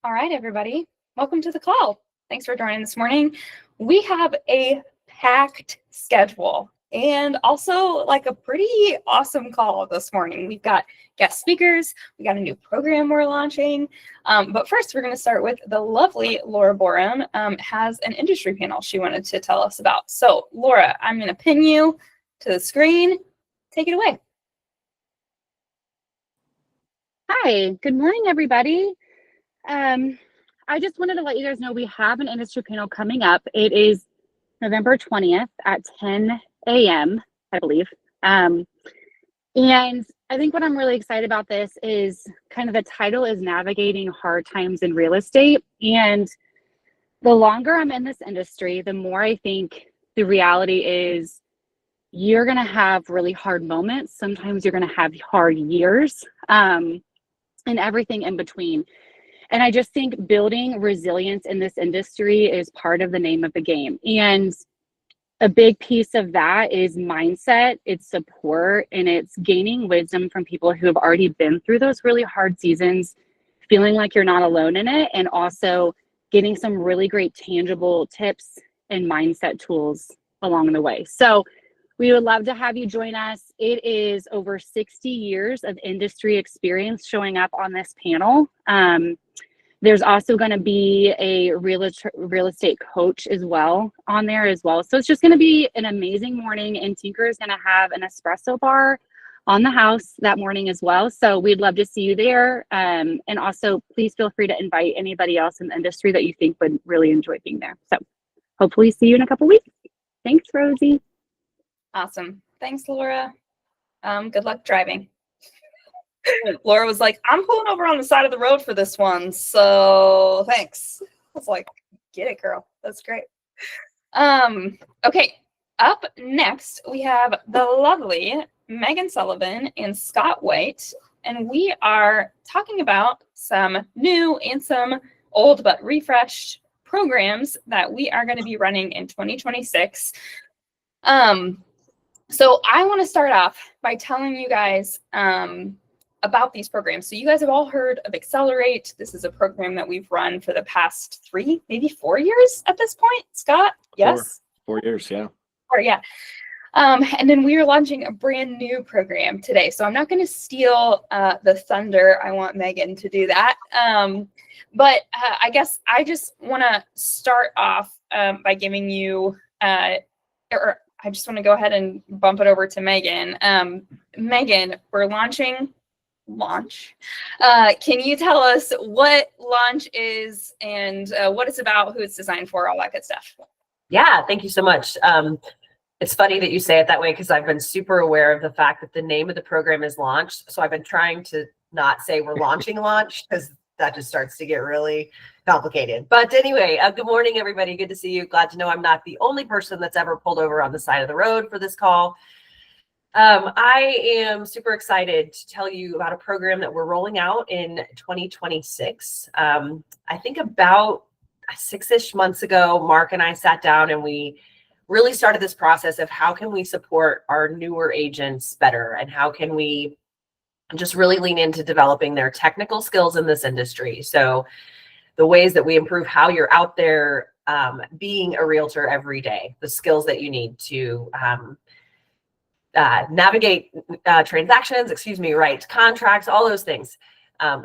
All right, everybody. Welcome to the call. Thanks for joining this morning. We have a packed schedule and also like a pretty awesome call this morning. We've got guest speakers. We got a new program we're launching. But first, we're going to start with the lovely Laura Borum has an industry panel she wanted to tell us about. So, Laura, I'm going to pin you to the screen. Take it away. Hi, good morning, everybody. I just wanted to let you guys know we have an industry panel coming up. It is November 20th at 10 a.m., I believe. And I think what I'm really excited about this is kind of the title is Navigating Hard Times in Real Estate. And the longer I'm in this industry, the more I think the reality is you're going to have really hard moments. Sometimes you're going to have hard years and everything in between. And I just think building resilience in this industry is part of the name of the game. And a big piece of that is mindset, it's support, and it's gaining wisdom from people who have already been through those really hard seasons, feeling like you're not alone in it, and also getting some really great tangible tips and mindset tools along the way. So we would love to have you join us. It is over 60 years of industry experience showing up on this panel. There's also going to be a real estate coach as well on there as well. So it's just going to be an amazing morning, and Tinker is going to have an espresso bar on the house that morning as well. So we'd love to see you there. And also please feel free to invite anybody else in the industry that you think would really enjoy being there. So hopefully see you in a couple weeks. Thanks, Rosie. Awesome. Thanks, Laura. Good luck driving. Laura was like, I'm pulling over on the side of the road for this one, so thanks. I was like, get it, girl. That's great. Okay, up next, we have the lovely Megan Sullivan and Scott White, and we are talking about some new and some old but refreshed programs that we are going to be running in 2026. So I want to start off by telling you guys about these programs. So you guys have all heard of Accelerate. This is a program that we've run for the past 3, maybe 4 years at this point. Scott, yes? 4 years, yeah. Or yeah. And then we are launching a brand new program today. So I'm not going to steal the thunder. I want Megan to do that. But I guess I just want to start off by giving you, or I just want to go ahead and bump it over to Megan. Megan, we're launching Launch. Can you tell us what Launch is and what it's about, who it's designed for, all that good stuff? Yeah, thank you so much. It's funny that you say it that way because I've been super aware of the fact that the name of the program is Launch. So I've been trying to not say we're launching Launch because that just starts to get really complicated. But anyway, good morning, everybody. Good to see you. Glad to know I'm not the only person that's ever pulled over on the side of the road for this call. I am super excited to tell you about a program that we're rolling out in 2026. I think about 6-ish months ago, Mark and I sat down and we really started this process of how can we support our newer agents better and how can we just really lean into developing their technical skills in this industry. So the ways that we improve how you're out there being a realtor every day, the skills that you need to navigate transactions, write contracts, all those things.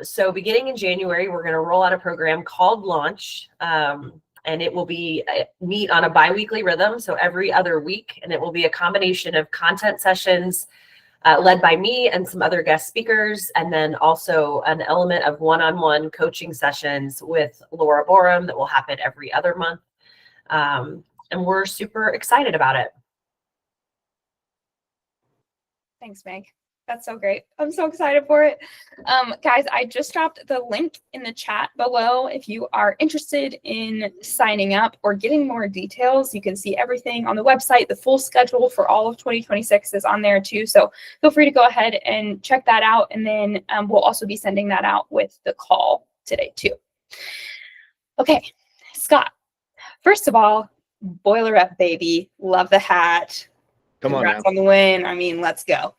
So beginning in January, we're going to roll out a program called Launch, and it will be meet on a biweekly rhythm, so every other week, and it will be a combination of content sessions led by me and some other guest speakers, and then also an element of one-on-one coaching sessions with Laura Borum that will happen every other month. And we're super excited about it. Thanks, Meg. That's so great. I'm so excited for it. Guys, I just dropped the link in the chat below. If you are interested in signing up or getting more details, you can see everything on the website. The full schedule for all of 2026 is on there too. So feel free to go ahead and check that out. And then we'll also be sending that out with the call today too. Okay, Scott, first of all, boiler up, baby. Love the hat. Congrats on the win. I mean, let's go.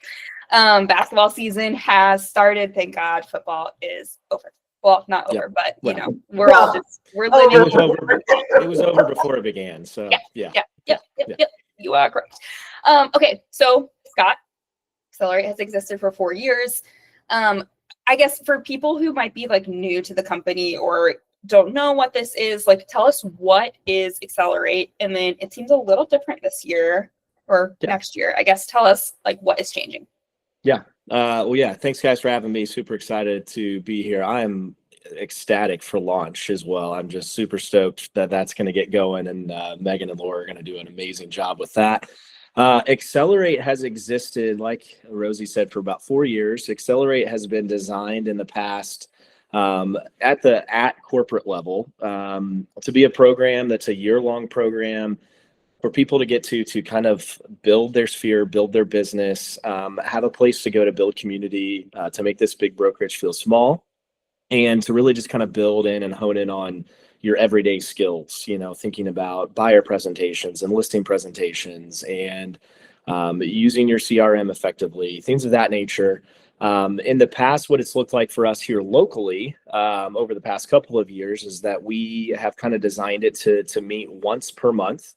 Basketball season has started. Thank God football is over. Well, not Yeah. over, but you Well, know, we're all well, just we're over. living. It was over before it began. So yeah. Yep. You are correct. Okay, so Scott, Accelerate has existed for 4 years. I guess for people who might be like new to the company or don't know what this is, like tell us what is Accelerate, and then it seems a little different this year or Yeah. next year. I guess tell us like what is changing. Well, yeah, thanks guys for having me. Super excited to be here. I'm ecstatic for launch as well. I'm just super stoked that that's going to get going, and Megan and Laura are going to do an amazing job with that. Accelerate has existed, like Rosie said, for about 4 years. Accelerate has been designed in the past at corporate level to be a program that's a year-long program for people to get to kind of build their sphere, build their business, have a place to go to build community, to make this big brokerage feel small, and to really just kind of build in and hone in on your everyday skills, you know, thinking about buyer presentations and listing presentations and using your CRM effectively, things of that nature. In the past, what it's looked like for us here locally over the past couple of years is that we have kind of designed it to meet once per month,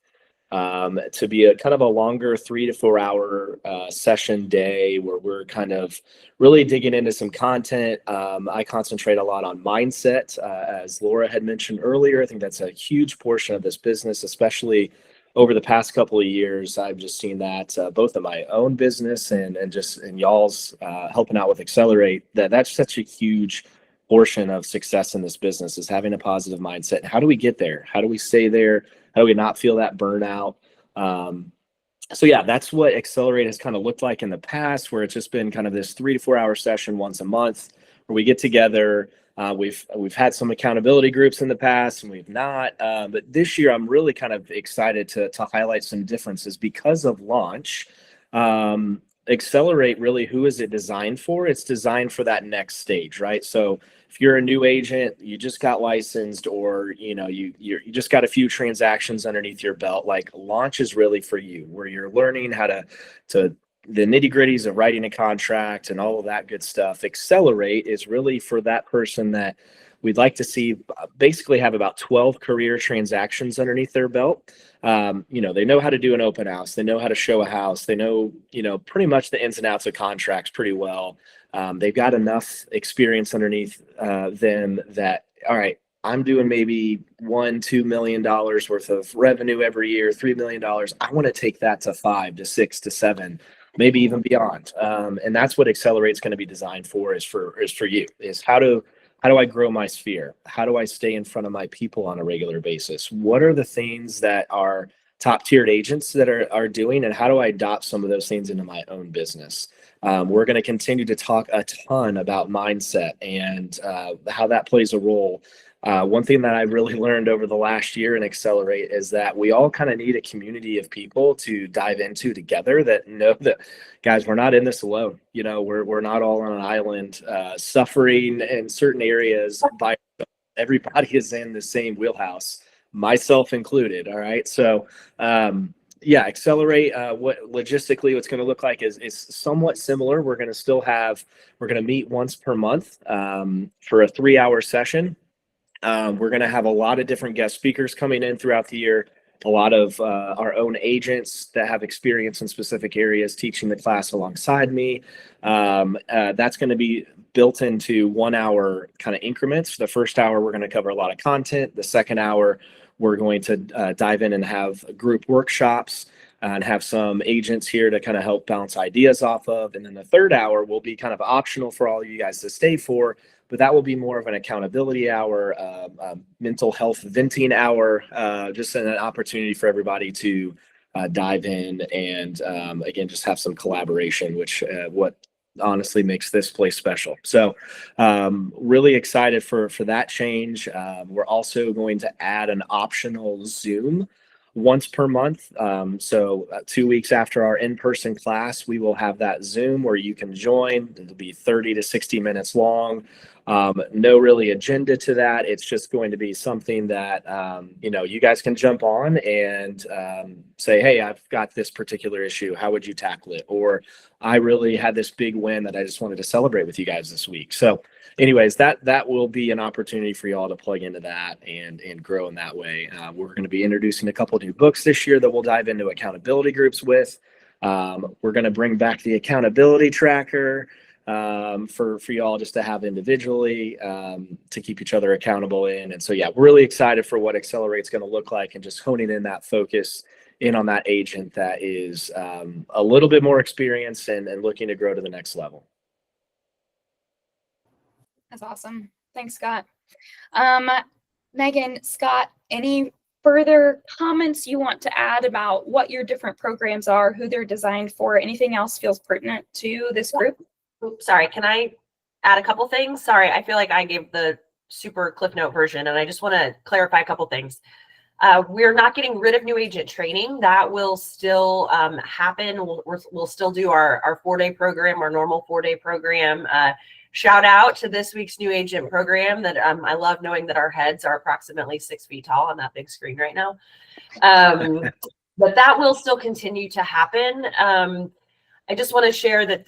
to be a kind of a longer 3 to 4 hour session day where we're kind of really digging into some content. I concentrate a lot on mindset, as Laura had mentioned earlier. I think that's a huge portion of this business, especially over the past couple of years. I've just seen that both in my own business and just in y'all's helping out with Accelerate, that's such a huge portion of success in this business is having a positive mindset. How do we get there? How do we stay there? How do we not feel that burnout? So yeah, that's what Accelerate has kind of looked like in the past, where it's just been kind of this 3 to 4 hour session once a month where we get together. We've had some accountability groups in the past and we've not, but this year I'm really kind of excited to highlight some differences because of launch. Accelerate, really, who is it designed for? It's designed for that next stage, right? So if you're a new agent, you just got licensed, or you know you just got a few transactions underneath your belt, like launch is really for you, where you're learning how to the nitty-gritties of writing a contract and all of that good stuff. Accelerate is really for that person that we'd like to see basically have about 12 career transactions underneath their belt. You know, they know how to do an open house. They know how to show a house. They know, you know, pretty much the ins and outs of contracts pretty well. They've got enough experience underneath them that, all right, I'm doing maybe $1-2 million worth of revenue every year, $3 million. I want to take that to 5 to 6 to 7, maybe even beyond. And that's what Accelerate's going to be designed for, is for you, is how do I grow my sphere? How do I stay in front of my people on a regular basis? What are the things that are top tiered agents that are doing, and how do I adopt some of those things into my own business? We're going to continue to talk a ton about mindset and how that plays a role. One thing that I really learned over the last year in Accelerate is that we all kind of need a community of people to dive into together that know that, guys, we're not in this alone. You know, we're not all on an island suffering in certain areas by ourselves. Everybody is in the same wheelhouse, myself included. All right. So, yeah, Accelerate, what logistically what's going to look like is somewhat similar. We're going to meet once per month for a 3 hour session. We're going to have a lot of different guest speakers coming in throughout the year, a lot of our own agents that have experience in specific areas teaching the class alongside me. That's going to be built into 1 hour kind of increments. The first hour, we're going to cover a lot of content. The second hour, we're going to dive in and have group workshops and have some agents here to kind of help bounce ideas off of. And then the third hour will be kind of optional for all you guys to stay for, but that will be more of an accountability hour, mental health venting hour, just an opportunity for everybody to dive in and, again, just have some collaboration, which what honestly makes this place special. So really excited for that change. We're also going to add an optional Zoom once per month. So 2 weeks after our in-person class, we will have that Zoom where you can join. It'll be 30 to 60 minutes long. No really agenda to that. It's just going to be something that, you guys can jump on and say, hey, I've got this particular issue. How would you tackle it? Or I really had this big win that I just wanted to celebrate with you guys this week. So anyways, that will be an opportunity for y'all to plug into that and grow in that way. We're going to be introducing a couple new books this year that we'll dive into accountability groups with. We're going to bring back the accountability tracker for y'all just to have individually to keep each other accountable in. And so, yeah, we're really excited for what Accelerate's going to look like and just honing in that focus in on that agent that is a little bit more experienced and looking to grow to the next level. That's awesome. Thanks, Scott. Megan, Scott, any further comments you want to add about what your different programs are, who they're designed for, anything else feels pertinent to this group? Oops, sorry, can I add a couple things? Sorry, I feel like I gave the super Cliff Note version, and I just want to clarify a couple things. We're not getting rid of new agent training. That will still happen. We'll still do our 4-day program, our normal 4-day program. Shout out to this week's new agent program that I love knowing that our heads are approximately 6 feet tall on that big screen right now. But that will still continue to happen. I just want to share that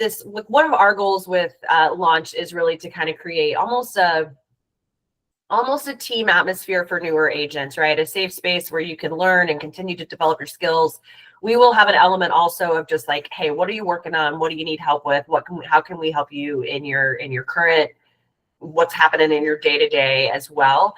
one of our goals with Launch is really to kind of create almost a team atmosphere for newer agents, right? A safe space where you can learn and continue to develop your skills. We will have an element also of just like, hey, what are you working on? What do you need help with? How can we help you in your current, what's happening in your day-to-day as well?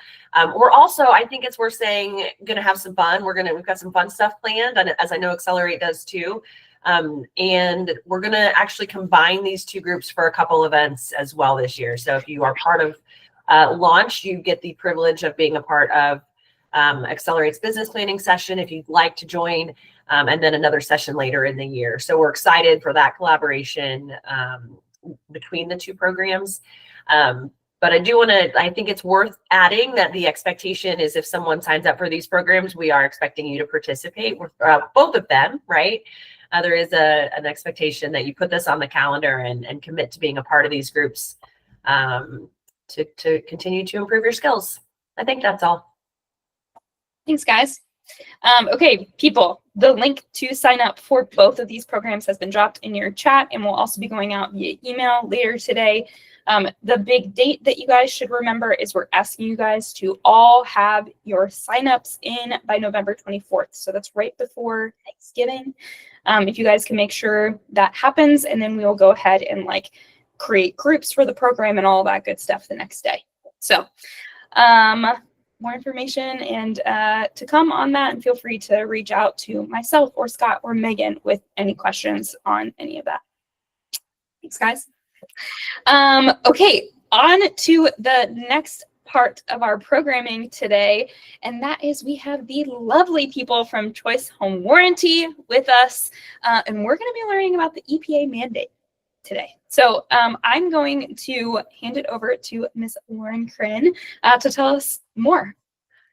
We're also, I think it's worth saying, going to have some fun. We've got some fun stuff planned, and as I know Accelerate does too. And we're going to actually combine these two groups for a couple events as well this year. So if you are part of Launch, you get the privilege of being a part of Accelerate's business planning session if you'd like to join, and then another session later in the year. So we're excited for that collaboration between the two programs. But I think it's worth adding that the expectation is if someone signs up for these programs, we are expecting you to participate with both of them, right? There is an expectation that you put this on the calendar and commit to being a part of these groups to continue to improve your skills. I think that's all. Thanks, guys. Okay, people, the link to sign up for both of these programs has been dropped in your chat and will also be going out via email later today. The big date that you guys should remember is we're asking you guys to all have your signups in by November 24th. So that's right before Thanksgiving. If you guys can make sure that happens, and then we'll go ahead and create groups for the program and all that good stuff the next day. So more information and to come on that, and feel free to reach out to myself or Scott or Megan with any questions on any of that. Thanks, guys. Okay, on to the next part of our programming today, and that is we have the lovely people from Choice Home Warranty with us, and we're going to be learning about the EPA mandate today. So I'm going to hand it over to Ms. Lauren Kren to tell us more.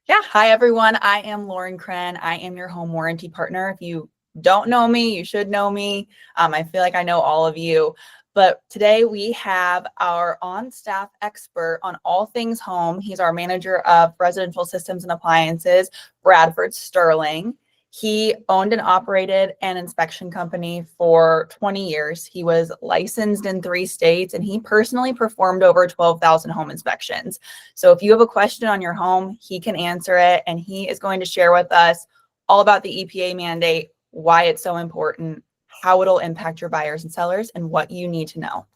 Yeah, hi everyone. I am Lauren Kren. I am your home warranty partner. If you don't know me, you should know me. I feel like I know all of you. But today we have our on-staff expert on all things home. He's our manager of residential systems and appliances, Bradford Sterling. He owned and operated an inspection company for 20 years. He was licensed in 3 states, and he personally performed over 12,000 home inspections. So if you have a question on your home, he can answer it, and he is going to share with us all about the EPA mandate, why it's so important, how it'll impact your buyers and sellers, and what you need to know.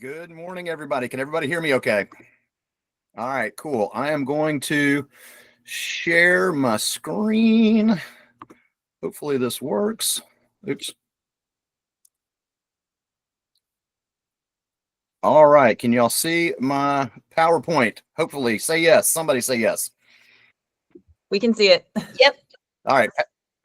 Good morning, everybody. Can everybody hear me okay? All right, cool. I am going to share my screen. Hopefully this works. Oops. All right, can y'all see my PowerPoint? Hopefully, say yes. Somebody say yes. We can see it. Yep. All right,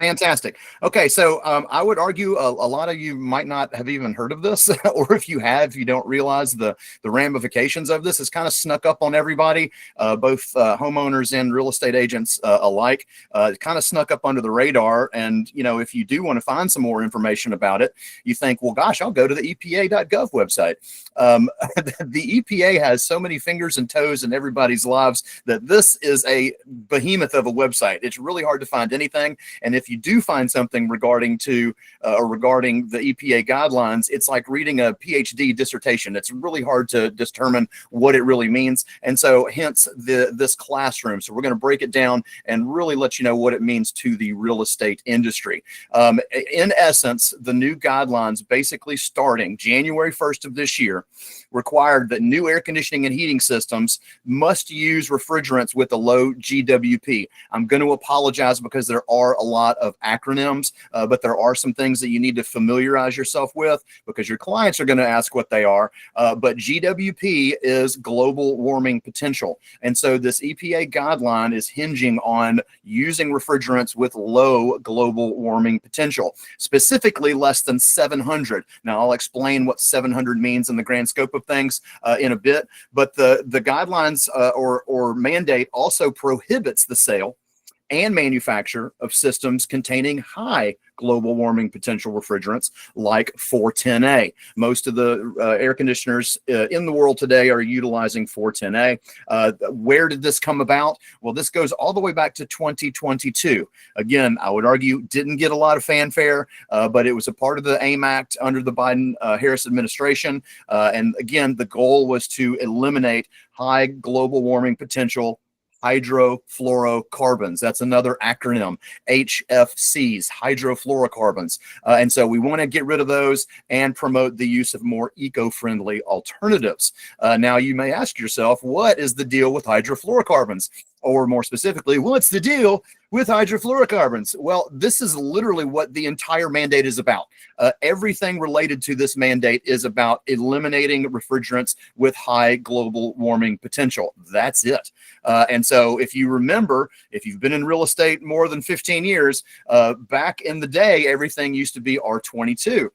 Fantastic. Okay, so I would argue a lot of you might not have even heard of this, or if you have, you don't realize the ramifications of this. It's kind of snuck up on everybody, both homeowners and real estate agents alike. It kind of snuck up under the radar. And if you do want to find some more information about it, you think, well, gosh, I'll go to the EPA.gov website. The EPA has so many fingers and toes in everybody's lives that this is a behemoth of a website. It's really hard to find anything, and if you do find something regarding the EPA guidelines, it's like reading a PhD dissertation. It's really hard to determine what it really means, and so hence this classroom. So we're going to break it down and really let you know what it means to the real estate industry. In essence, the new guidelines, basically starting January 1st of this year, required that new air conditioning and heating systems must use refrigerants with a low GWP. I'm going to apologize because there are a lot of acronyms, but there are some things that you need to familiarize yourself with because your clients are going to ask what they are. But GWP is global warming potential. And so this EPA guideline is hinging on using refrigerants with low global warming potential, specifically less than 700. Now, I'll explain what 700 means in the grand scope of things in a bit, but the guidelines or mandate also prohibits the sale and manufacture of systems containing high global warming potential refrigerants like 410A. Most of the air conditioners in the world today are utilizing 410A. Where did this come about? Well, this goes all the way back to 2022. Again, I would argue didn't get a lot of fanfare, but it was a part of the AIM Act under the Biden-Harris administration. And again, the goal was to eliminate high global warming potential hydrofluorocarbons. That's another acronym, HFCs, hydrofluorocarbons. And so we want to get rid of those and promote the use of more eco-friendly alternatives. Now you may ask yourself, what is the deal with hydrofluorocarbons? Or more specifically, what's the deal with hydrofluorocarbons? Well, this is literally what the entire mandate is about. Everything related to this mandate is about eliminating refrigerants with high global warming potential. That's it. And so if you remember, if you've been in real estate more than 15 years, back in the day, everything used to be R22.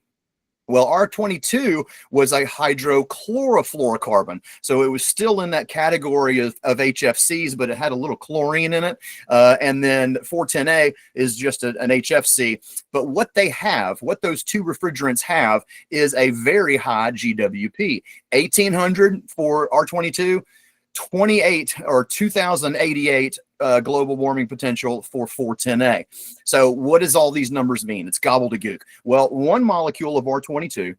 Well, R22 was a hydrochlorofluorocarbon. So it was still in that category of HFCs, but it had a little chlorine in it. And then 410A is just an HFC. But what those two refrigerants have is a very high GWP. 1800 for R22, 28 or 2088 global warming potential for 410A. So what does all these numbers mean? It's gobbledygook. Well, one molecule of R22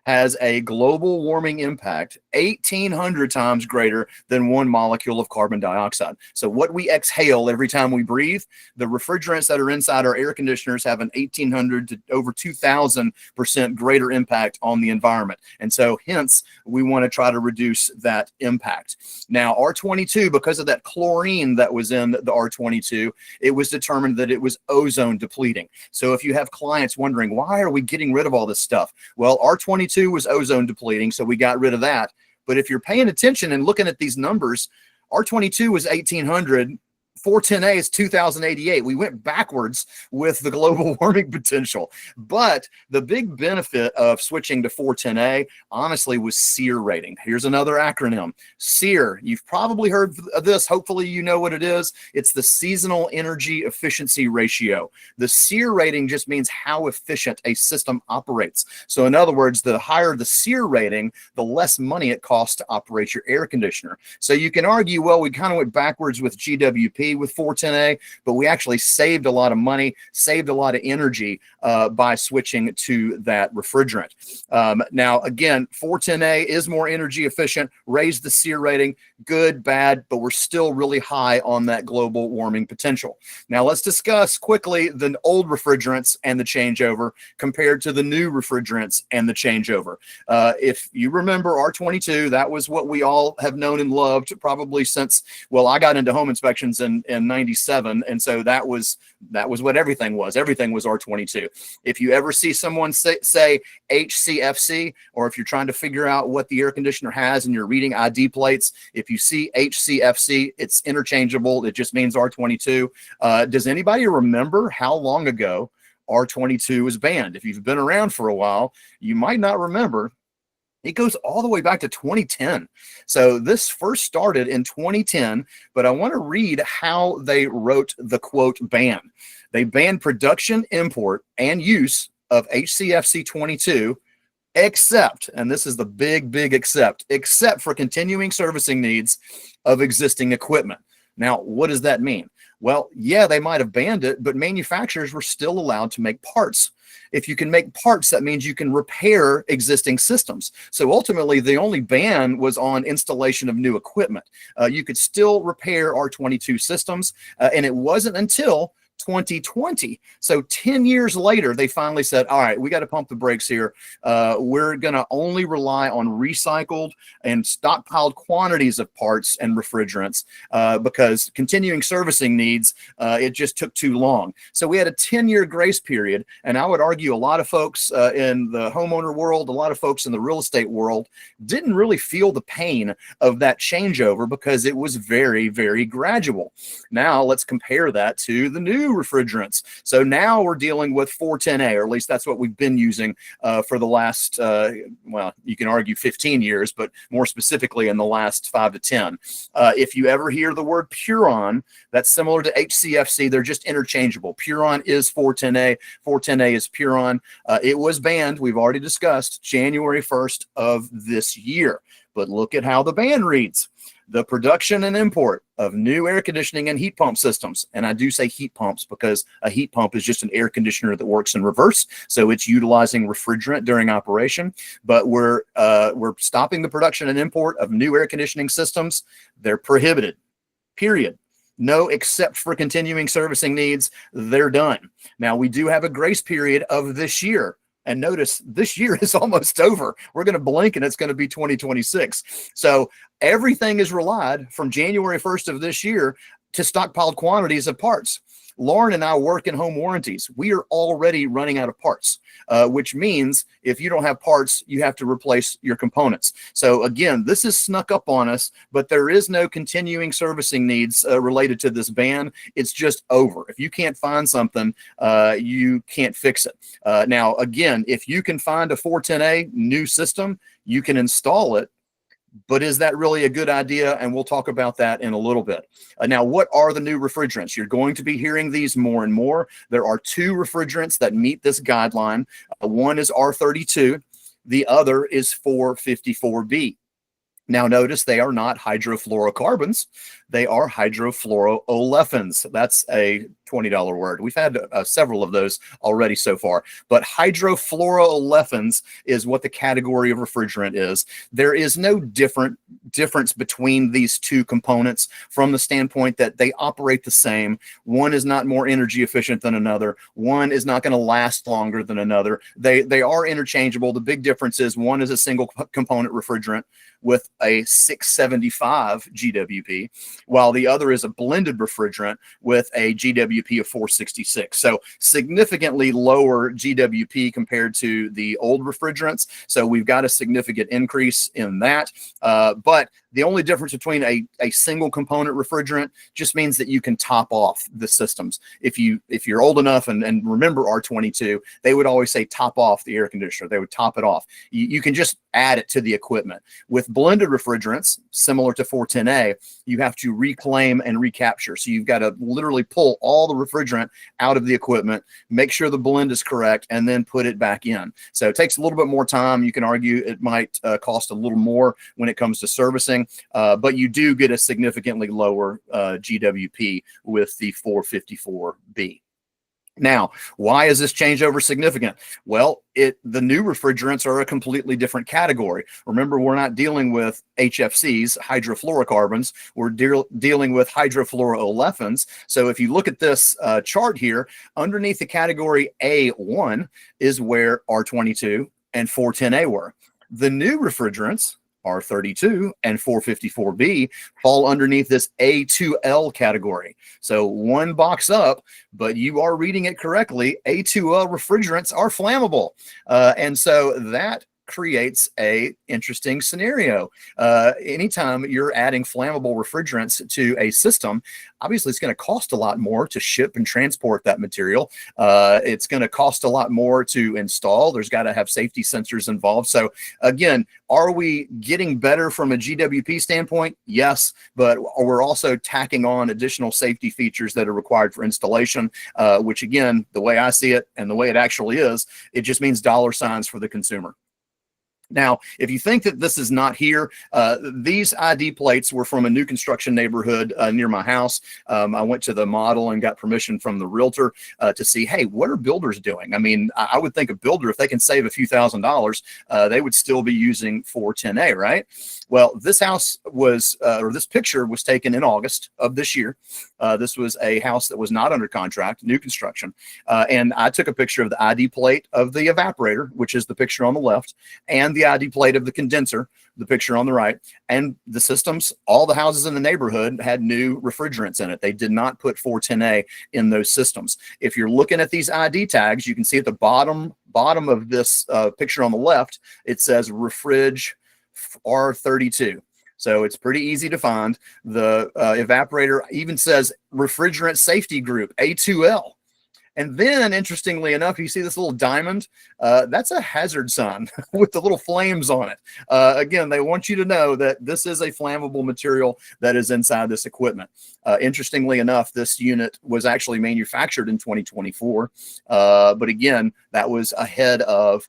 has a global warming impact 1,800 times greater than one molecule of carbon dioxide. So what we exhale every time we breathe, the refrigerants that are inside our air conditioners have an 1,800 to over 2,000% greater impact on the environment. And so hence, we want to try to reduce that impact. Now, R22, because of that chlorine that was in the R22, it was determined that it was ozone depleting. So if you have clients wondering, why are we getting rid of all this stuff? Well, R22 was ozone depleting, so we got rid of that. But if you're paying attention and looking at these numbers, R22 was 1,800, 410A is 2088. We went backwards with the global warming potential. But the big benefit of switching to 410A, honestly, was SEER rating. Here's another acronym. SEER, you've probably heard of this. Hopefully you know what it is. It's the Seasonal Energy Efficiency Ratio. The SEER rating just means how efficient a system operates. So in other words, the higher the SEER rating, the less money it costs to operate your air conditioner. So you can argue, well, we kind of went backwards with GWP with 410A, but we actually saved a lot of money, saved a lot of energy by switching to that refrigerant. Now, again, 410A is more energy efficient, raised the SEER rating, good, bad, but we're still really high on that global warming potential. Now, let's discuss quickly the old refrigerants and the changeover compared to the new refrigerants and the changeover. If you remember R22, that was what we all have known and loved probably since, well, I got into home inspections in 97. And so that was what everything was. Everything was R22. If you ever see someone say HCFC, or if you're trying to figure out what the air conditioner has and you're reading ID plates, if you see HCFC, it's interchangeable. It just means R22. Does anybody remember how long ago R22 was banned? If you've been around for a while, you might not remember. It goes all the way back to 2010. So this first started in 2010, but I want to read how they wrote the quote ban. They banned production, import, and use of HCFC 22, except, and this is the big except for continuing servicing needs of existing equipment. Now, what does that mean? Well, yeah, they might have banned it, but manufacturers were still allowed to make parts. If you can make parts, that means you can repair existing systems. So ultimately, the only ban was on installation of new equipment. You could still repair R22 systems, and it wasn't until 2020. So 10 years later, they finally said, all right, we got to pump the brakes here. We're going to only rely on recycled and stockpiled quantities of parts and refrigerants because continuing servicing needs, it just took too long. So we had a 10-year grace period. And I would argue a lot of folks in the homeowner world, a lot of folks in the real estate world didn't really feel the pain of that changeover because it was very gradual. Now let's compare that to the new refrigerants. So now we're dealing with 410A, or at least that's what we've been using for the last, well, you can argue 15 years, but more specifically in the last 5 to 10. If you ever hear the word Puron, that's similar to HCFC. They're just interchangeable. Puron is 410A. 410A is Puron. It was banned, we've already discussed, January 1st of this year. But look at how the ban reads. The production and import of new air conditioning and heat pump systems. And I do say heat pumps because a heat pump is just an air conditioner that works in reverse. So it's utilizing refrigerant during operation, but we're stopping the production and import of new air conditioning systems. They're prohibited, period. No, except for continuing servicing needs, they're done. Now we do have a grace period of this year. And notice this year is almost over. We're going to blink and it's going to be 2026. So everything is relied from January 1st of this year to stockpiled quantities of parts. Lauren and I work in home warranties. We are already running out of parts, which means if you don't have parts, you have to replace your components. So again, this is snuck up on us, but there is no continuing servicing needs related to this ban. It's just over. If you can't find something, you can't fix it. Now, again, if you can find a 410A new system, you can install it. But is that really a good idea? And we'll talk about that in a little bit. Now, what are the new refrigerants? You're going to be hearing these more and more. There are 2 refrigerants that meet this guideline. One is R32. The other is 454B. Now, notice they are not hydrofluorocarbons. They are hydrofluoroolefins. That's a $20 word. We've had several of those already so far. But hydrofluoroolefins is what the category of refrigerant is. There is no difference between these 2 components from the standpoint that they operate the same. One is not more energy efficient than another. One is not going to last longer than another. They are interchangeable. The big difference is one is a single component refrigerant with a 675 GWP, while the other is a blended refrigerant with a GWP of 466. So significantly lower GWP compared to the old refrigerants. So we've got a significant increase in that. But the only difference between a single component refrigerant just means that you can top off the systems. If you're old enough and remember R22, they would always say top off the air conditioner. They would top it off. You can just add it to the equipment. With blended refrigerants, similar to 410A, you have to reclaim and recapture. So you've got to literally pull all the refrigerant out of the equipment, make sure the blend is correct, and then put it back in. So it takes a little bit more time. You can argue it might cost a little more when it comes to servicing, but you do get a significantly lower GWP with the 454B. Now, why is this changeover significant? Well, the new refrigerants are a completely different category. Remember, we're not dealing with HFCs, hydrofluorocarbons. We're dealing with hydrofluoroolefins. So if you look at this chart here, underneath the category A1 is where R22 and 410A were. The new refrigerants R32 and 454B fall underneath this A2L category. So one box up, but you are reading it correctly. A2L refrigerants are flammable. And so that creates a interesting scenario. Anytime you're adding flammable refrigerants to a system, obviously it's going to cost a lot more to ship and transport that material. It's going to cost a lot more to install. There's got to have safety sensors involved. So again, are we getting better from a GWP standpoint? Yes, but we're also tacking on additional safety features that are required for installation, which again, the way I see it and the way it actually is, it just means dollar signs for the consumer. Now, if you think that this is not here, these ID plates were from a new construction neighborhood near my house. I went to the model and got permission from the realtor to see, hey, what are builders doing? I mean, I would think a builder, if they can save a few $1,000s, they would still be using 410A, right? Well, this house was, or this picture was taken in August of this year. This was a house that was not under contract, new construction. And I took a picture of the ID plate of the evaporator, which is the picture on the left, and the ID plate of the condenser, the picture on the right, and the systems. All the houses in the neighborhood had new refrigerants in it. They did not put 410A in those systems. If you're looking at these ID tags, you can see at the bottom of this picture on the left, it says Refrig R32. So it's pretty easy to find. The evaporator even says refrigerant safety group, A2L. And then, interestingly enough, you see this little diamond. That's a hazard sign with the little flames on it. Again, they want you to know that this is a flammable material that is inside this equipment. Interestingly enough, this unit was actually manufactured in 2024. But again, that was ahead of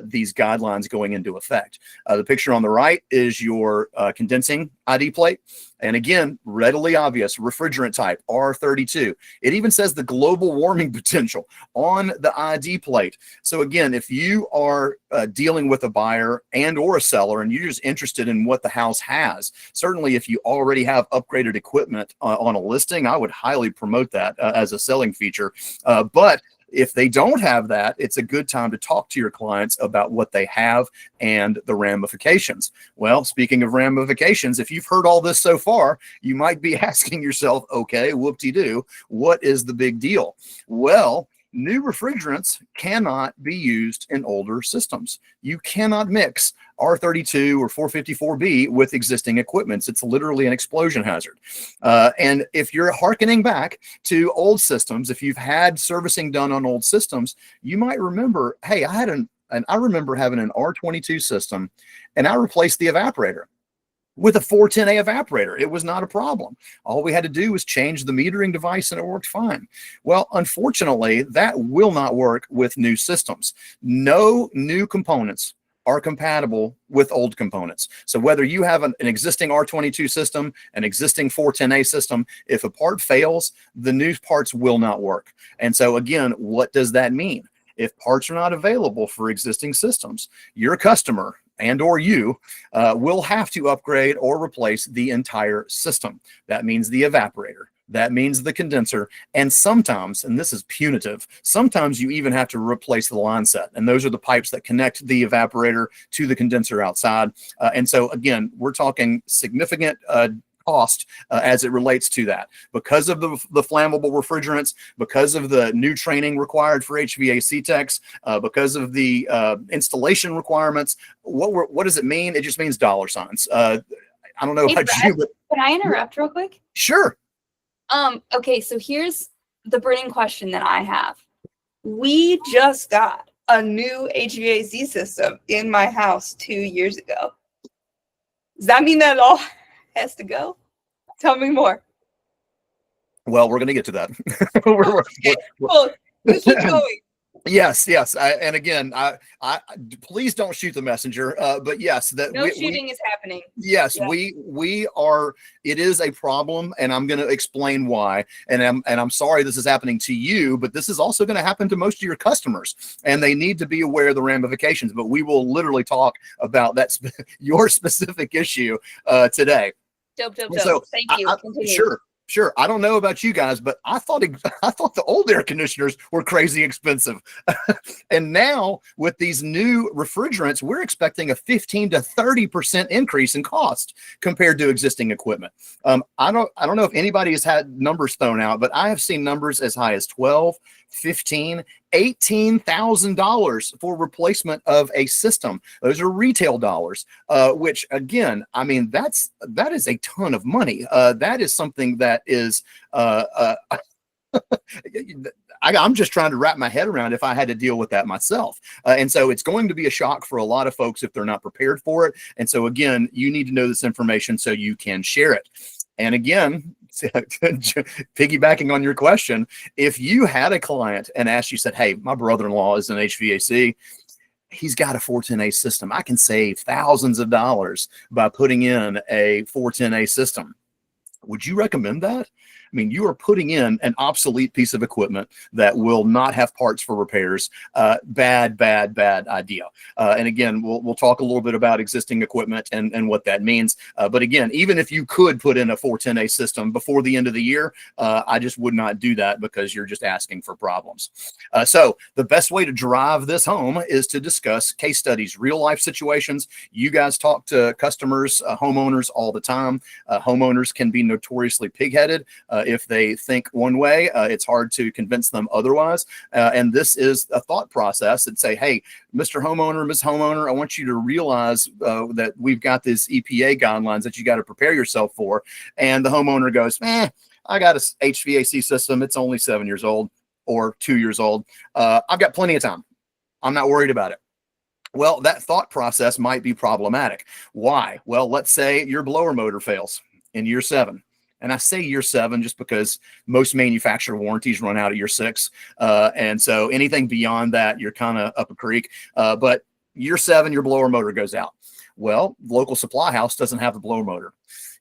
these guidelines going into effect. The picture on the right is your condensing ID plate. And again, readily obvious, refrigerant type, R32. It even says the global warming potential on the ID plate. So again, if you are dealing with a buyer and or a seller and you're just interested in what the house has, certainly if you already have upgraded equipment on a listing, I would highly promote that as a selling feature. But if they don't have that, it's a good time to talk to your clients about what they have and the ramifications. Well, speaking of ramifications, if you've heard all this so far, you might be asking yourself, okay, whoop-de-doo, what is the big deal? Well, new refrigerants cannot be used in older systems. You cannot mix R32 or 454B with existing equipment. It's literally an explosion hazard. And if you're hearkening back to old systems, if you've had servicing done on old systems, you might remember, hey, I remember having an R22 system and I replaced the evaporator with a 410A evaporator. It was not a problem. All we had to do was change the metering device and it worked fine. Well, unfortunately, that will not work with new systems. No new components are compatible with old components. So whether you have an existing R22 system, an existing 410A system, if a part fails, the new parts will not work. And so again, what does that mean? If parts are not available for existing systems, your customer and or you will have to upgrade or replace the entire system. That means the evaporator. That means the condenser. And sometimes, and this is punitive, sometimes you even have to replace the line set. And those are the pipes that connect the evaporator to the condenser outside. And so again, we're talking significant cost as it relates to that because of the flammable refrigerants, because of the new training required for HVAC techs, because of the installation requirements. What does it mean? It just means dollar signs. I don't know Hey, about Brad, you, but can I interrupt real quick? sure. Okay, so here's the burning question that I have. We just got a new HVAC system in my house 2 years ago. Does that mean that it all has to go? Tell me more. Well, we're going to get to that. Well, let's keep going. Yes. And again, I please don't shoot the messenger. But yes, that No shooting is happening. Yes, Yeah. we are. It is a problem, and I'm going to explain why. And I'm sorry this is happening to you, but this is also going to happen to most of your customers, and they need to be aware of the ramifications. But we will literally talk about your specific issue today. Dope. So Thank you. Continue. Sure. Sure. I don't know about you guys, but I thought the old air conditioners were crazy expensive. And now with these new refrigerants, we're expecting a 15 to 30% increase in cost compared to existing equipment. I don't know if anybody has had numbers thrown out, but I have seen numbers as high as 12, 15, $18,000 for replacement of a system. Those are retail dollars, which again, I mean, that is a ton of money. That is something that is, I'm just trying to wrap my head around if I had to deal with that myself. And so it's going to be a shock for a lot of folks if they're not prepared for it. And so again, you need to know this information so you can share it. And again, piggybacking on your question, if you had a client and asked you, said, hey, my brother-in-law is an HVAC, he's got a 410A system. I can save thousands of dollars by putting in a 410A system. Would you recommend that? I mean, you are putting in an obsolete piece of equipment that will not have parts for repairs. Bad idea. And again, we'll talk a little bit about existing equipment and what that means. But again, even if you could put in a 410A system before the end of the year, I just would not do that because you're just asking for problems. So the best way to drive this home is to discuss case studies, real life situations. You guys talk to customers, homeowners all the time. Homeowners can be notoriously pigheaded. If they think one way, it's hard to convince them otherwise. And this is a thought process that say, hey, Mr. Homeowner, Ms. Homeowner, I want you to realize that we've got these EPA guidelines that you got to prepare yourself for. And the homeowner goes, I got a HVAC system. It's only 7 years old or 2 years old. I've got plenty of time. I'm not worried about it. Well, that thought process might be problematic. Why? Well, let's say your blower motor fails in year 7. And I say year 7 just because most manufacturer warranties run out at year 6. And so anything beyond that, you're kind of up a creek. But year 7, your blower motor goes out. Well, local supply house doesn't have the blower motor.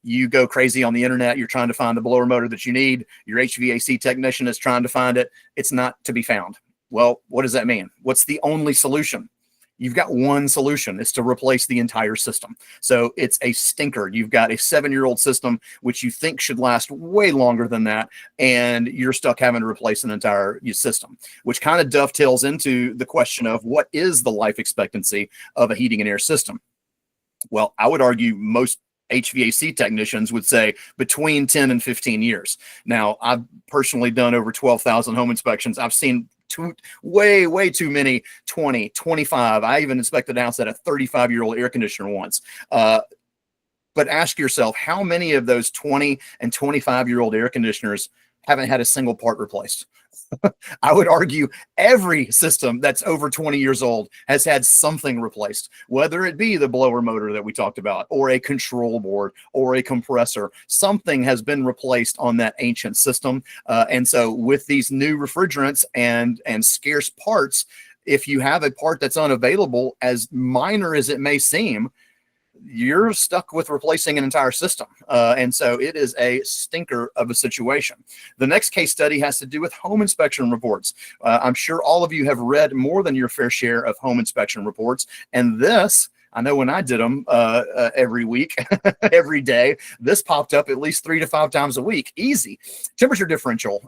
You go crazy on the internet. You're trying to find the blower motor that you need. Your HVAC technician is trying to find it. It's not to be found. Well, what does that mean? What's the only solution? You've got one solution. It's to replace the entire system. So it's a stinker. You've got a 7-year-old system, which you think should last way longer than that. And you're stuck having to replace an entire system, which kind of dovetails into the question of what is the life expectancy of a heating and air system? Well, I would argue most HVAC technicians would say between 10 and 15 years. Now, I've personally done over 12,000 home inspections. I've seen way too many 20, 25. I even inspected a house that had a 35-year-old air conditioner once. But ask yourself, how many of those 20 and 25-year-old air conditioners haven't had a single part replaced? I would argue every system that's over 20 years old has had something replaced, whether it be the blower motor that we talked about, or a control board, or a compressor. Something has been replaced on that ancient system. And so with these new refrigerants and scarce parts, if you have a part that's unavailable, as minor as it may seem, you're stuck with replacing an entire system. And so it is a stinker of a situation. The next case study has to do with home inspection reports. I'm sure all of you have read more than your fair share of home inspection reports. And this, I know when I did them every week, every day, this popped up at least 3 to 5 times a week. Easy. Temperature differential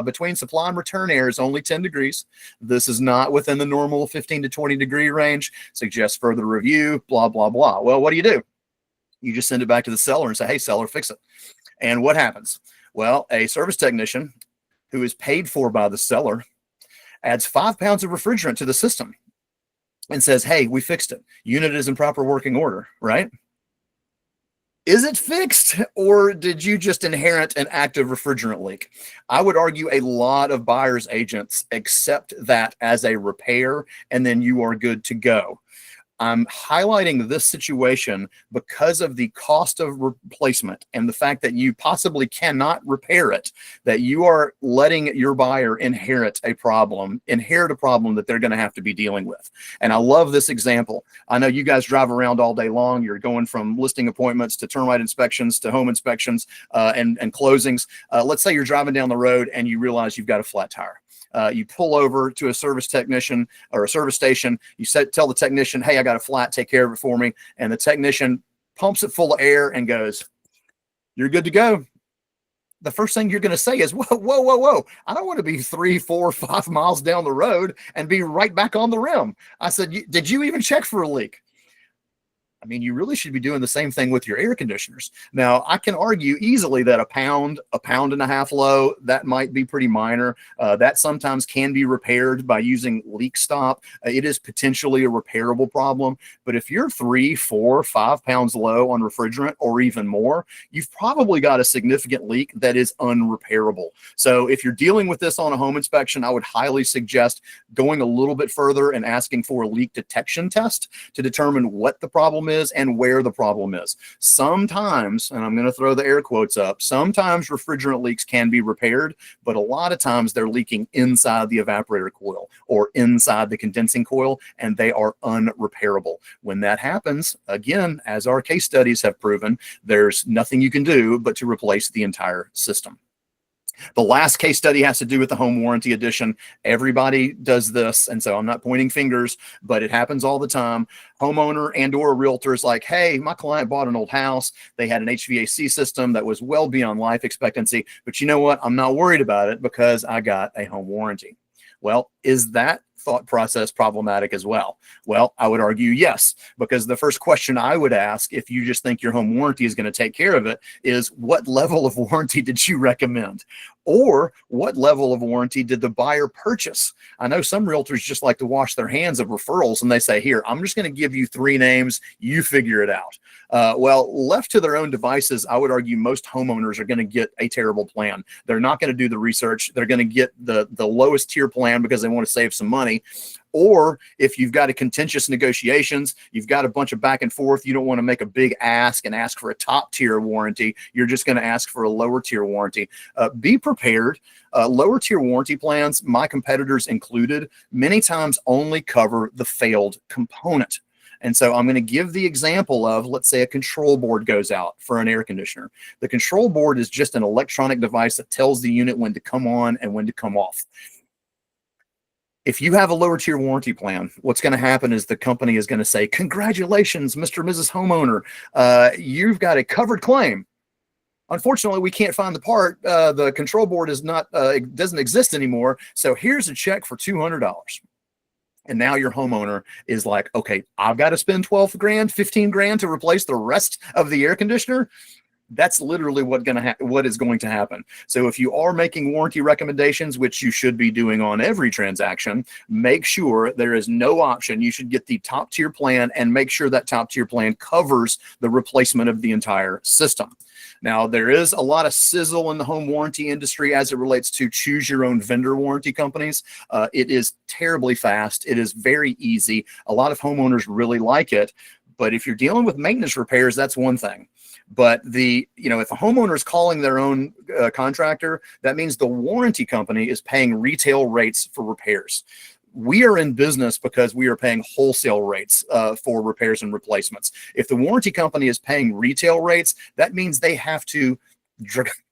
between supply and return air is only 10 degrees. This is not within the normal 15 to 20 degree range. Suggests further review, blah, blah, blah. Well, what do? You just send it back to the seller and say, hey, seller, fix it. And what happens? Well, a service technician who is paid for by the seller adds 5 pounds of refrigerant to the system and says, hey, we fixed it. Unit is in proper working order, right? Is it fixed, or did you just inherit an active refrigerant leak? I would argue a lot of buyer's agents accept that as a repair, and then you are good to go. I'm highlighting this situation because of the cost of replacement and the fact that you possibly cannot repair it, that you are letting your buyer inherit a problem that they're going to have to be dealing with. And I love this example. I know you guys drive around all day long. You're going from listing appointments to termite inspections to home inspections and closings. Let's say you're driving down the road and you realize you've got a flat tire. You pull over to a service technician or a service station. You tell the technician, hey, I got a flat, take care of it for me. And the technician pumps it full of air and goes, you're good to go. the first thing you're going to say is, whoa, whoa, whoa, whoa. I don't want to be 3, 4, 5 miles down the road and be right back on the rim. I said, did you even check for a leak? I mean, you really should be doing the same thing with your air conditioners. Now, I can argue easily that a pound and a half low, that might be pretty minor. That sometimes can be repaired by using leak stop. It is potentially a repairable problem. But if you're 3, 4, 5 pounds low on refrigerant or even more, you've probably got a significant leak that is unrepairable. So if you're dealing with this on a home inspection, I would highly suggest going a little bit further and asking for a leak detection test to determine what the problem is and where the problem is. Sometimes, and I'm going to throw the air quotes up, sometimes refrigerant leaks can be repaired, but a lot of times they're leaking inside the evaporator coil or inside the condensing coil, and they are unrepairable. When that happens, again, as our case studies have proven, there's nothing you can do but to replace the entire system. The last case study has to do with the home warranty edition. Everybody does this, and so I'm not pointing fingers, but it happens all the time. Homeowner and or a realtor is like, hey, my client bought an old house. They had an HVAC system that was well beyond life expectancy, but you know what? I'm not worried about it because I got a home warranty. Well, is that thought process problematic as well? Well, I would argue yes, because the first question I would ask, if you just think your home warranty is going to take care of it, is what level of warranty did you recommend? Or what level of warranty did the buyer purchase? I know some realtors just like to wash their hands of referrals and they say, here, I'm just going to give you 3 names, you figure it out. Well, left to their own devices, I would argue most homeowners are going to get a terrible plan. They're not going to do the research. They're going to get the lowest tier plan because they want to save some money. Or if you've got a contentious negotiations, you've got a bunch of back and forth, you don't want to make a big ask and ask for a top tier warranty. You're just going to ask for a lower tier warranty. Be prepared. Lower tier warranty plans, my competitors included, many times only cover the failed component. And so I'm going to give the example of, let's say a control board goes out for an air conditioner. The control board is just an electronic device that tells the unit when to come on and when to come off. If you have a lower tier warranty plan, what's going to happen is the company is going to say, congratulations, Mr. and Mrs. Homeowner, you've got a covered claim. Unfortunately, we can't find the part. The control board is not, it doesn't exist anymore. So here's a check for $200. And now your homeowner is like, okay, I've got to spend 12 grand, 15 grand to replace the rest of the air conditioner. That's literally what is going to happen. So if you are making warranty recommendations, which you should be doing on every transaction, make sure there is no option. You should get the top tier plan and make sure that top tier plan covers the replacement of the entire system. Now, there is a lot of sizzle in the home warranty industry as it relates to choose your own vendor warranty companies. It is terribly fast. It is very easy. A lot of homeowners really like it. But if you're dealing with maintenance repairs, that's one thing. But if a homeowner is calling their own contractor, that means the warranty company is paying retail rates for repairs. We are in business because we are paying wholesale rates for repairs and replacements. If the warranty company is paying retail rates, that means they have to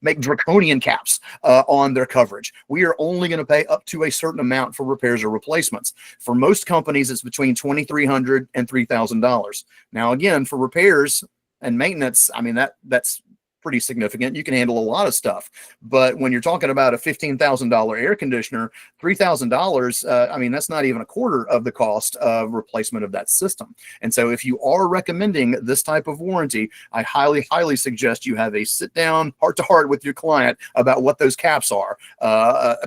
make draconian caps on their coverage. We are only going to pay up to a certain amount for repairs or replacements. For most companies, it's between $2,300 and $3,000. Now, again, for repairs and maintenance, I mean, that's pretty significant. You can handle a lot of stuff. But when you're talking about a $15,000 air conditioner, $3,000, I mean, that's not even a quarter of the cost of replacement of that system. And so if you are recommending this type of warranty, I highly, highly suggest you have a sit down heart to heart with your client about what those caps are.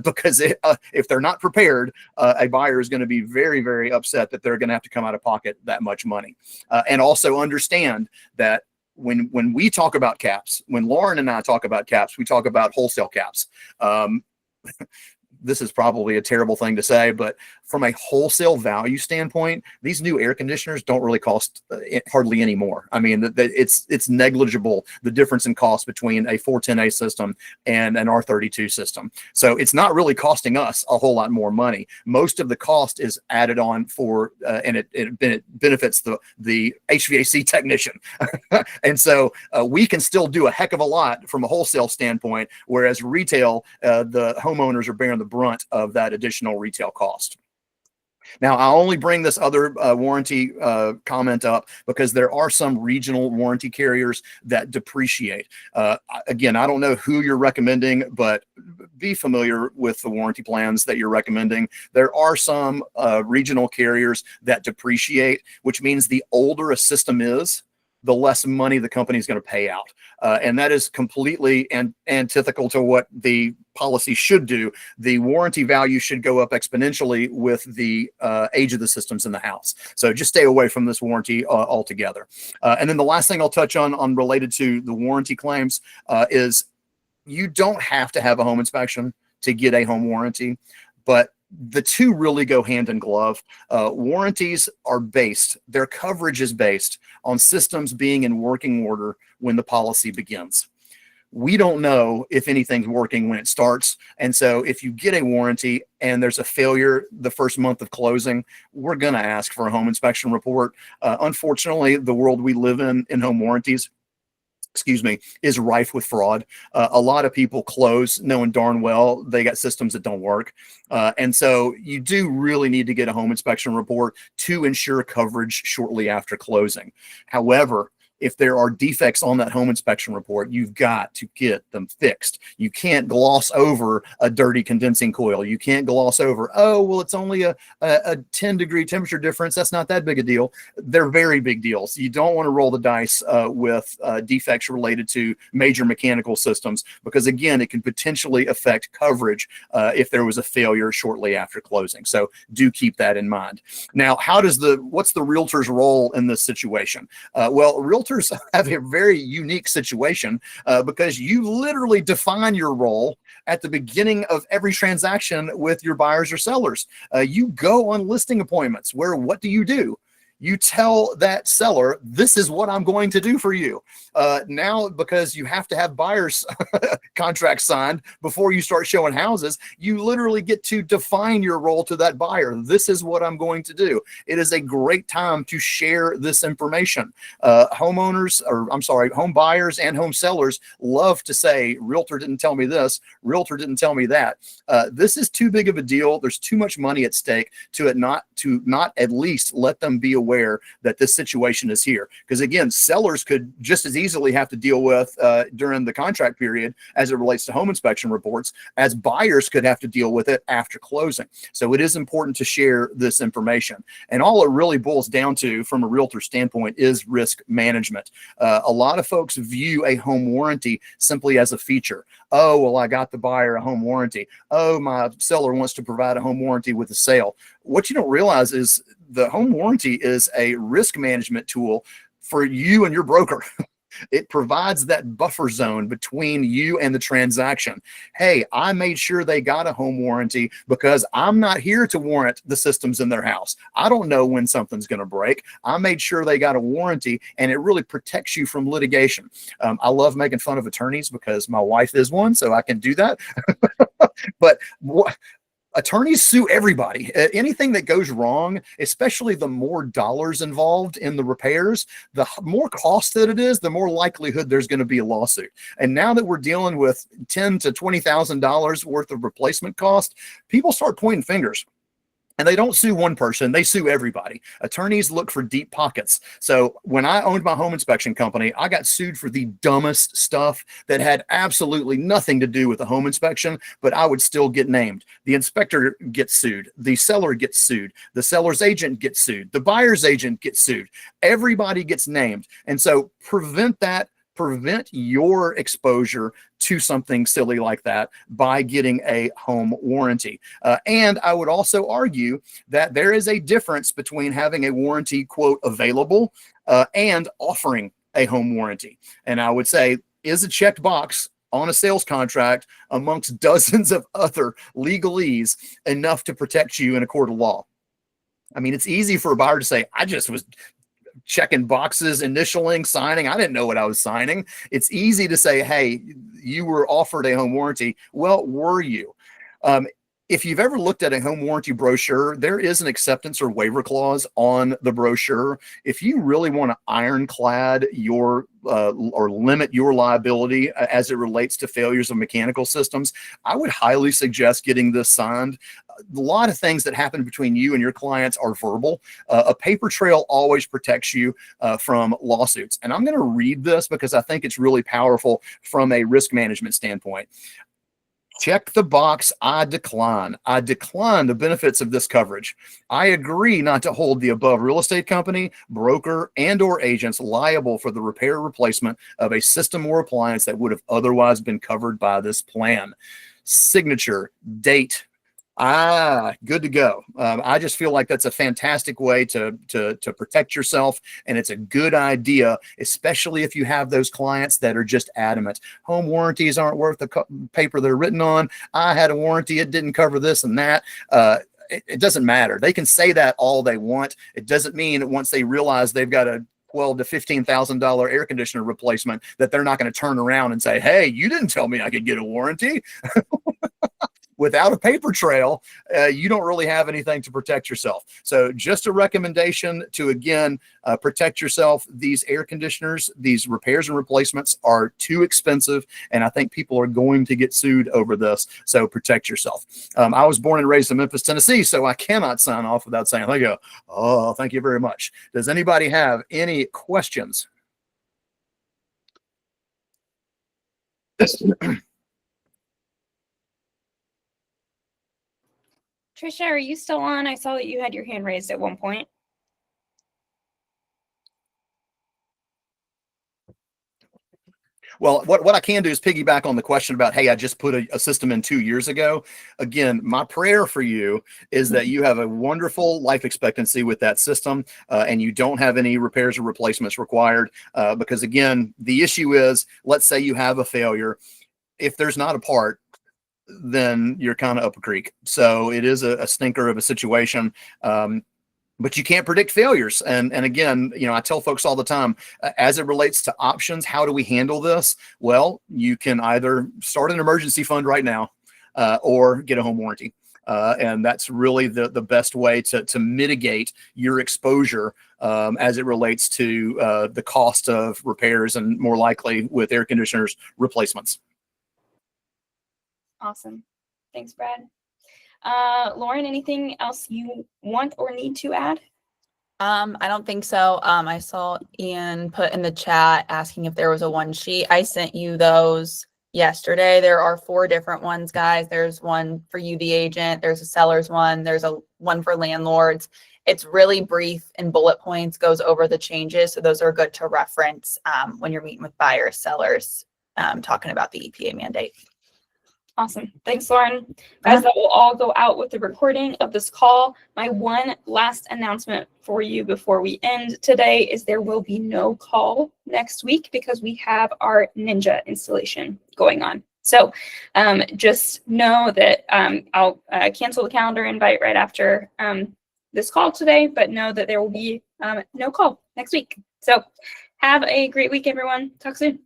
Because if they're not prepared, a buyer is going to be very, very upset that they're going to have to come out of pocket that much money. And also understand that when we talk about caps, when Lauren and I talk about caps, we talk about wholesale caps. This is probably a terrible thing to say, but from a wholesale value standpoint, these new air conditioners don't really cost hardly any more. I mean, it's negligible, the difference in cost between a 410A system and an R32 system. So it's not really costing us a whole lot more money. Most of the cost is added on for, and it benefits the HVAC technician. And so we can still do a heck of a lot from a wholesale standpoint, whereas retail, the homeowners are bearing the brunt of that additional retail cost. Now, I only bring this other warranty comment up because there are some regional warranty carriers that depreciate. Again, I don't know who you're recommending, but be familiar with the warranty plans that you're recommending. There are some regional carriers that depreciate, which means the older a system is, the less money the company is going to pay out. And that is completely antithetical to what the policy should do. The warranty value should go up exponentially with the age of the systems in the house. So just stay away from this warranty altogether. And then the last thing I'll touch on related to the warranty claims is you don't have to have a home inspection to get a home warranty, but the two really go hand in glove. Warranties are based, their coverage is based on systems being in working order when the policy begins. We don't know if anything's working when it starts. And so if you get a warranty and there's a failure the first month of closing, we're going to ask for a home inspection report. Unfortunately, the world we live in home warranties, is rife with fraud. A lot of people close knowing darn well they got systems that don't work. And so you do really need to get a home inspection report to ensure coverage shortly after closing. However, if there are defects on that home inspection report, you've got to get them fixed. You can't gloss over a dirty condensing coil. You can't gloss over, oh, well, it's only a 10-degree temperature difference. That's not that big a deal. They're very big deals. You don't want to roll the dice with defects related to major mechanical systems, because again, it can potentially affect coverage if there was a failure shortly after closing. So do keep that in mind. Now, what's the realtor's role in this situation? Well, realtors have a very unique situation because you literally define your role at the beginning of every transaction with your buyers or sellers. You go on listing appointments where what do? You tell that seller, this is what I'm going to do for you. Now, because you have to have buyers contracts signed before you start showing houses, you literally get to define your role to that buyer. This is what I'm going to do. It is a great time to share this information. Home buyers and home sellers love to say, realtor didn't tell me this, realtor didn't tell me that. This is too big of a deal. There's too much money at stake to not at least let them be aware that this situation is here. Because again, sellers could just as easily have to deal with during the contract period as it relates to home inspection reports, as buyers could have to deal with it after closing. So it is important to share this information. And all it really boils down to from a realtor standpoint is risk management. A lot of folks view a home warranty simply as a feature. Oh, well, I got the buyer a home warranty. Oh, my seller wants to provide a home warranty with a sale. What you don't realize is the home warranty is a risk management tool for you and your broker. It provides that buffer zone between you and the transaction. Hey, I made sure they got a home warranty because I'm not here to warrant the systems in their house. I don't know when something's going to break. I made sure they got a warranty, and it really protects you from litigation. I love making fun of attorneys because my wife is one, so I can do that. But attorneys sue everybody. Anything that goes wrong, especially the more dollars involved in the repairs, the more cost that it is, the more likelihood there's going to be a lawsuit. And now that we're dealing with $10,000 to $20,000 worth of replacement cost, people start pointing fingers. And they don't sue one person, they sue everybody. Attorneys look for deep pockets. So when I owned my home inspection company, I got sued for the dumbest stuff that had absolutely nothing to do with the home inspection, but I would still get named. The inspector gets sued. The seller gets sued. The seller's agent gets sued. The buyer's agent gets sued. Everybody gets named. And so prevent your exposure to something silly like that by getting a home warranty. And I would also argue that there is a difference between having a warranty, quote, available and offering a home warranty. And I would say is a checked box on a sales contract amongst dozens of other legalese enough to protect you in a court of law. I mean, it's easy for a buyer to say, I just was checking boxes, initialing, signing. I didn't know what I was signing. It's easy to say, hey, you were offered a home warranty. Well, were you? If you've ever looked at a home warranty brochure, there is an acceptance or waiver clause on the brochure. If you really want to ironclad your or limit your liability as it relates to failures of mechanical systems, I would highly suggest getting this signed. lot of things that happen between you and your clients are verbal. A paper trail always protects you from lawsuits. And I'm going to read this because I think it's really powerful from a risk management standpoint. Check the box, I decline. I decline the benefits of this coverage. I agree not to hold the above real estate company, broker, and or agents liable for the repair or replacement of a system or appliance that would have otherwise been covered by this plan. Signature, date. Good to go. I just feel like that's a fantastic way to protect yourself, and it's a good idea, especially if you have those clients that are just adamant. Home warranties aren't worth the paper they're written on. I had a warranty; it didn't cover this and that. It doesn't matter. They can say that all they want. It doesn't mean that once they realize they've got a $12,000 to $15,000 air conditioner replacement that they're not going to turn around and say, "Hey, you didn't tell me I could get a warranty." Without a paper trail, you don't really have anything to protect yourself. So just a recommendation to, again, protect yourself. These air conditioners, these repairs and replacements are too expensive, and I think people are going to get sued over this. So protect yourself. I was born and raised in Memphis, Tennessee, so I cannot sign off without saying, oh, thank you very much. Does anybody have any questions? Trisha, are you still on? I saw that you had your hand raised at one point. Well, what I can do is piggyback on the question about, hey, I just put a system in 2 years ago. Again, my prayer for you is that you have a wonderful life expectancy with that system, and you don't have any repairs or replacements required. Because again, the issue is, let's say you have a failure. If there's not a part, then you're kind of up a creek. So it is a stinker of a situation. But you can't predict failures. And again, I tell folks all the time, as it relates to options, how do we handle this? Well, you can either start an emergency fund right now, or get a home warranty. And that's really the best way to mitigate your exposure as it relates to the cost of repairs and more likely with air conditioners replacements. Awesome. Thanks, Brad. Lauren, anything else you want or need to add? I don't think so. I saw Ian put in the chat asking if there was a one sheet. I sent you those yesterday. There are 4 different ones, guys. There's one for you, the agent. There's a seller's one. There's a one for landlords. It's really brief and bullet points, goes over the changes. So those are good to reference when you're meeting with buyers, sellers, talking about the EPA mandate. Awesome. Thanks, Lauren. Guys, that will all go out with the recording of this call. My one last announcement for you before we end today is there will be no call next week because we have our Ninja installation going on. So just know that I'll cancel the calendar invite right after this call today, but know that there will be no call next week. So have a great week, everyone. Talk soon.